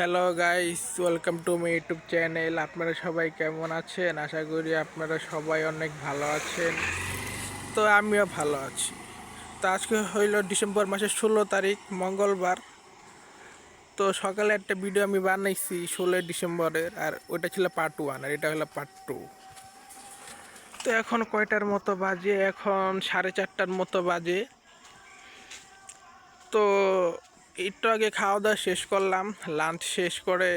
Hello guys, welcome to my YouTube channel. আপনারা সবাই কেমন আছেন? আশা করি আপনারা সবাই অনেক ভালো আছেন। তো আমিও ভালো আছি। তো আজকে হইল ডিসেম্বর মাসের 16 তারিখ, মঙ্গলবার। তো সকালে একটা ভিডিও আমি বানাইছি 16 ডিসেম্বরের, আর ওইটা ছিল পার্ট 1 আর এটা হলো পার্ট 2। তো এখন কয়টার মতো বাজে? এখন 4:30টার মতো বাজে। তো একটু আগে খাওয়া দাওয়া শেষ করলাম, লাঞ্চ শেষ করে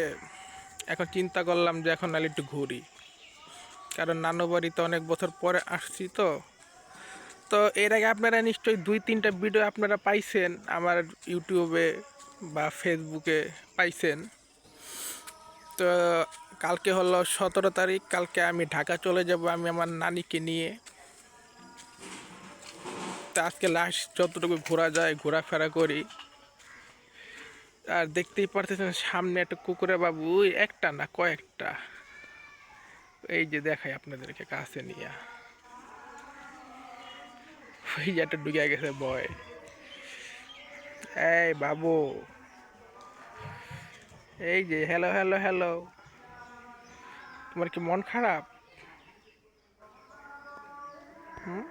এখন চিন্তা করলাম যে এখন নাহলে একটু ঘুরি, কারণ নানু বাড়িতে অনেক বছর পরে আসছি। তো তো এর আগে আপনারা নিশ্চয়ই 2-3টা ভিডিও আপনারা পাইছেন আমার ইউটিউবে বা ফেসবুকে পাইছেন। তো কালকে হলো 17 তারিখ, কালকে আমি ঢাকা চলে যাব আমি আমার নানিকে নিয়ে। তো আজকে লাস্ট যতটুকু ঘোরা যায় ঘোরাফেরা করি। আর দেখতেই পারতেছেন সামনে একটা কুকুরের বাবু, ওই একটা না কয়েকটা, এই যে দেখাই আপনাদেরকে কাছে নিয়ে। ওই যে একটা ঢুকে গেছে বয়। এই বাবু, এই যে হ্যালো হ্যালো হ্যালো। তোমার কি মন খারাপ? হুম,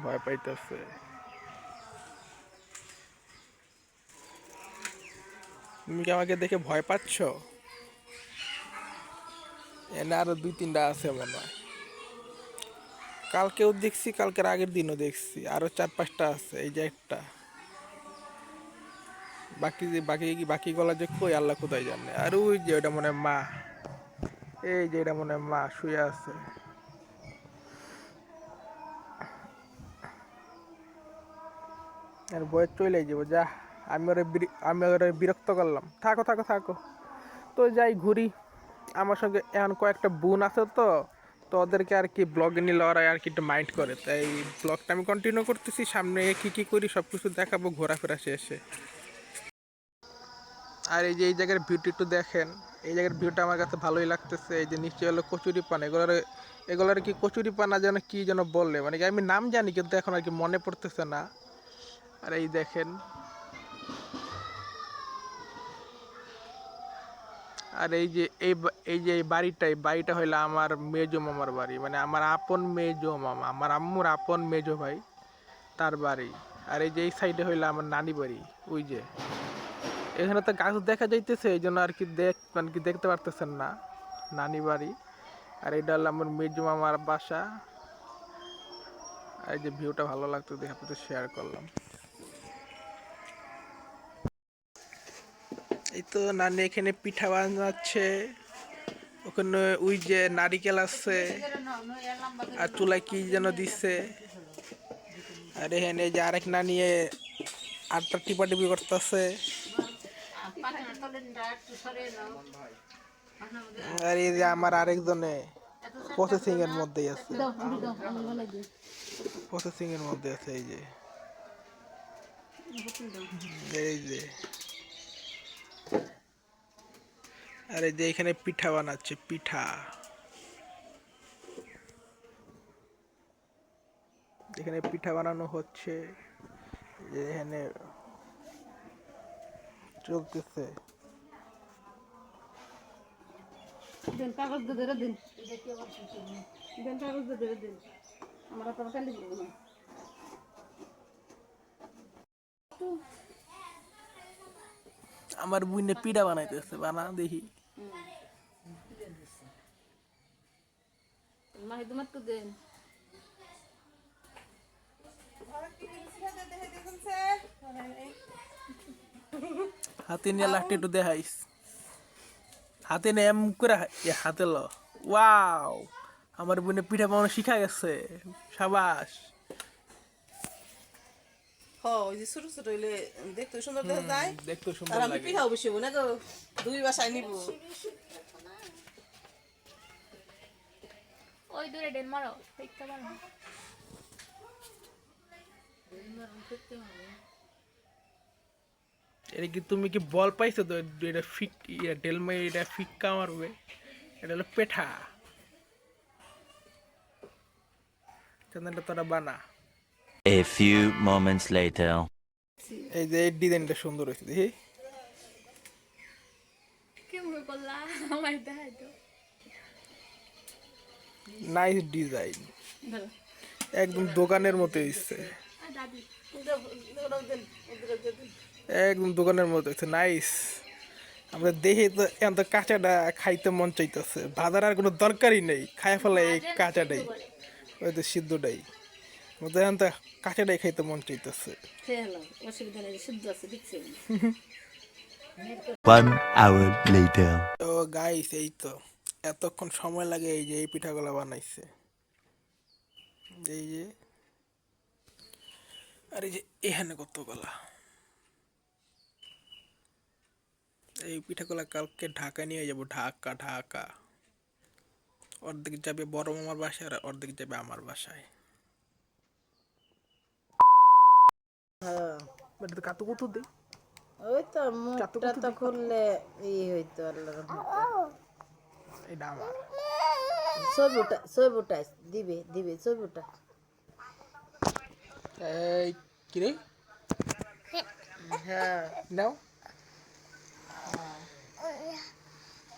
ভয় পাইতেছে? তুমি কি আমাকে দেখে ভয় পাচ্ছ? এনে আরো 2-3টা আছে মনে হয়। কালকেও দেখছি, কালকের আগের দিনও দেখছি, আরো 4-5টা আছে। এই যে একটা, বাকি যে বাকি গলা যে কই আল্লাহ কোথায় জানে। আর ওই যে ওটা মনে হয় মা, এই যে এটা মনে হয় মা শুয়ে আছে। আর বয়স চলে যাবো যা। আমি ওরা বিরক্ত করলাম, থাকো থাকো থাকো। তো যাই ঘুরি। আমার সঙ্গে এখন কয়েকটা বোন আছে, তো তো ওদেরকে আর কি ব্লগে নিলে ওরা আর কি একটু মাইন্ড করে, তাই ব্লগটা আমি কন্টিনিউ করতেছি। সামনে কি কি করি সব কিছু দেখাবো ঘোরাফেরা শেষে। আর এই যে এই জায়গার ভিউটি একটু দেখেন। এই জায়গার ভিউটা আমার কাছে ভালোই লাগতেছে। এই যে নিশ্চয়ই হলো কচুরি পান, এগুলোর কি কচুরি পানা যেন কি যেন বললে, মানে কি আমি নাম জানি কিন্তু এখন আর কি মনে পড়তেছে না। আর এই দেখেন, আর এই যে এই বাড়িটা হইলো আমার মেজো মামার বাড়ি, মানে আমার আপন মেজো মামা, আমার আম্মুর আপন মেজো ভাই, তার বাড়ি। আর এই যে এই সাইডে হইলো আমার নানি বাড়ি। ওই যে এখানে তো গাছ দেখা যাইতেছে, এই জন্য আর কি মানে কি দেখতে পারতেছেন না নানি বাড়ি। আর এটা হলো আমার মেজো মামার বাসা। আর এই যে ভিউটা ভালো লাগতো দেখে আপনাদের শেয়ার করলাম। এই তো নানি এখানে পিঠা বানাচ্ছে। ওখানে ওই যে নারিকেল আছে, আর চুলায় কি যেন দিচ্ছে। আর এখানে যে আরেক না নিয়ে আটটা টিপাটিপি করতেছে। আর এই যে আমার আরেকজনে প্রসেসিং এর মধ্যেই আছে, প্রসেসিং এর মধ্যে আছে। এই যে এই যে আর এই যে এখানে পিঠা বানাচ্ছে, পিঠা। এখানে পিঠা বানানো হচ্ছে, যে এখানে চলতেছে। দিন কাগজ দিয়ে ধরে দিন দিন কাগজ দিয়ে ধরে দিন আমরা তো কালি দিব না আমার বুইনে পিঠা বানাইতেছে, বানা দেখি। মাহি তোমার তো দেন হাতে নিয়ে লাঠি একটু দেখাইস, হাতে নিয়ে এম করে হাতে ল। ওয়াও, আমার বোনে পিঠা বানানো শিখা গেছে, সাবাস। ওই যে ছোট ছোট হইলে দেখতে সুন্দর দেখা যায়। দেখতে আর সুন্দর আমি লাগে। পিঠাও বেশি না গো, দুই বাসায় নিব। ওই দূরে ডেন মারো দেখতে পারো। এটা কি তুমি কি বল পাইছো তো? এটা ফিক ডেলমে, এটা ফিক্কা মারবে। এটা হলো পেঠা। চ্যানেলটা তোরা বানা। A few moments later. এই যে এই ডিজাইনটা সুন্দর হয়েছে দেখি। কেমন করলা আমার দেখাই তো নাইস ডিজাইন, ধরো। একদম দোকানের মতো হয়েছে, আর দাদি একদম দোকানের মতো হয়েছে, নাইস। আমরা দেখি তো এত কাঁচাটা খাইতে মন চাইতেছে, বাজার আর কোনো দরকারই নেই, খাই ফেলে এই কাঁচাটাই, ওই তো সিদ্ধটাই, আমাদের এখন তো কাঁচাটাই খাইতে মন চাইতেছে। খেয়ে হলো, অসুবিধা নেই, শুদ্ধ আছে, দেখছি। 1 hour later. তো গাইস এই তো এতক্ষণ সময় লাগে এই যে এই পিঠাগুলো বানাইছে, এই যে আর এই যে এখানে কতগুলা, এই পিঠাগুলা কালকে ঢাকা নিয়ে যাব, ঢাকা ঢাকা, অর্ধেক যাবে বড় মামার বাসায় আর অর্ধেক যাবে আমার বাসায়। এটা কাতু কুতু দে, ওই তো মুখটা তো খুললে হইতো আল্লাহর রহমতে। এটা আমার। ছবিটা দিবে দিবে ছবিটা। এই কি রে, হ্যাঁ নাও,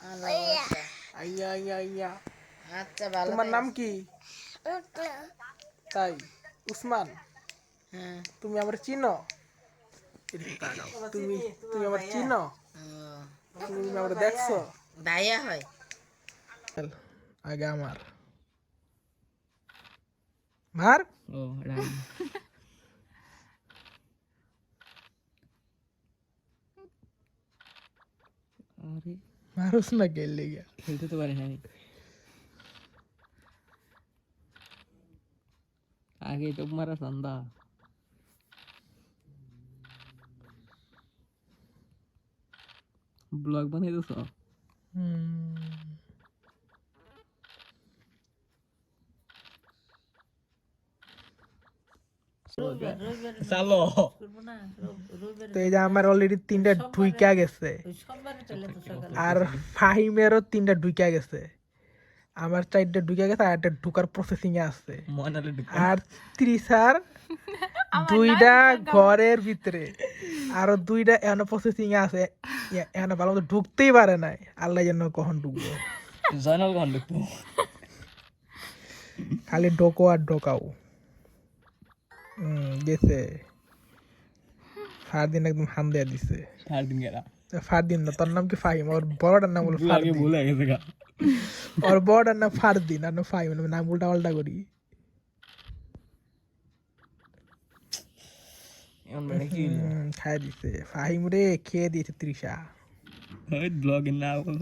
আচ্ছা আইয়া আইয়া আইয়া। আচ্ছা ভালো। তোমার নাম কি? তাই, উসমান, হ্যাঁ তুমি আমার চিনো? এদিকে তাকাও। তুমি তুমি আমার চিনো? তুমি আমার দেখছো? ভাইয়া হয়। আগে আমার মার, ও রাইট। আরে মারুস না গেলে গিয়া। খেলতে তো পারে নাই, আগে তো মারা চান্দা। ব্লগ বানাই দিছ? চালো তো এই যে আমার অলরেডি 3টা ঢুইকা গেছে, আর ফাহিমেরও 3টা ঢুইকা গেছে, আমার 4টা ঢুইকা গেছে, আর একটা ঢুকার প্রসেসিং এ আছে, মনালে আর 30 আর 2টা ঘরের ভিতরে, আরো 2টা এখনো প্রসেসিং এ আছে, এখনো ভালো মতো ঢুকতেই পারে নাই, আল্লাহ যেন কখন ঢুকবো, জয়নাল কখন ঢুকবো? খালি ঢোকো আর ঢোকাও। গেছে ফারদিন, একদম হাম দেয়া দিছে। চার দিন গেলা ফারদিন না, তোর নাম কি ফাহিম, ওর বড়টার নাম হলো আগে ফারদিন, ভুলে গেছে গা। ওর বড়টার নাম ফারদিন আর না ফাহিম, নাম উল্টা পাল্টা করি। এমন মানে কি খাই দিছে ফাহিম রে, খেয়ে দিয়েছে তৃষা। ওই ব্লগের না বল।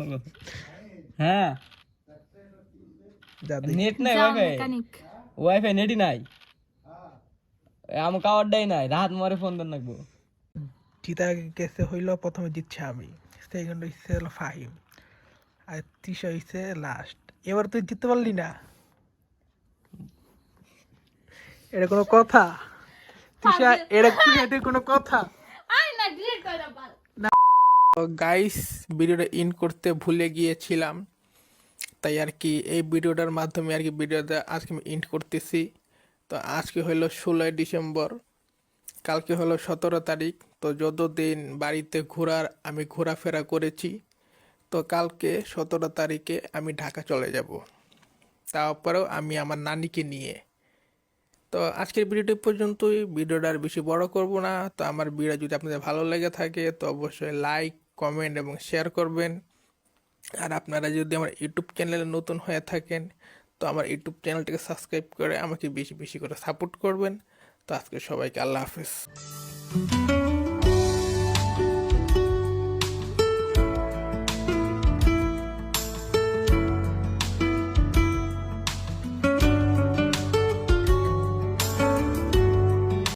হ্যাঁ যা দেখি। নেট নাই, যাও ওয়াইফাই মেকানিক ওয়াইফাই নেটই নাই, আমার কাওয়ারটাই নাই, রাত মারে ফোন দেন রাখবো। জিতা গেছে হইলো প্রথমে, জিতছে আমি, সেকেন্ড হইছে হলো ফাহিম, আর তৃষা হইছে লাস্ট। এবার তুই জিততে পারলি না, এটা কোনো কথা? তৃষা, এটা কোনো কথা? আই না ডিলিট করে দাও বাল। গাইস, ভিডিওটা ইন করতে ভুলে গিয়েছিলাম, তাই আর কি এই ভিডিওটার মাধ্যমে আর কি ভিডিওটা আজকে আমি ইন্ড করতেছি। তো আজকে হলো 16 ডিসেম্বর, কালকে হলো 17 তারিখ। তো যতদিন বাড়িতে আমি ঘোরাফেরা করেছি, তো কালকে 17 তারিখে আমি ঢাকা চলে যাব, তারপরেও আমি আমার নানিকে নিয়ে। তো আজকের ভিডিওটি পর্যন্তই, ভিডিওটা আর বেশি বড় করব না। তো আমার ভিডিও যদি আপনাদের ভালো লেগে থাকে তো অবশ্যই লাইক, কমেন্ট এবং শেয়ার করবেন। আর আপনারা যদি আমার ইউটিউব চ্যানেলে নতুন হয়ে থাকেন তো আমার ইউটিউব চ্যানেলটিকে সাবস্ক্রাইব করে আমাকে বেশি বেশি করে সাপোর্ট করবেন। তো আজকে সবাইকে আল্লাহ হাফেজ।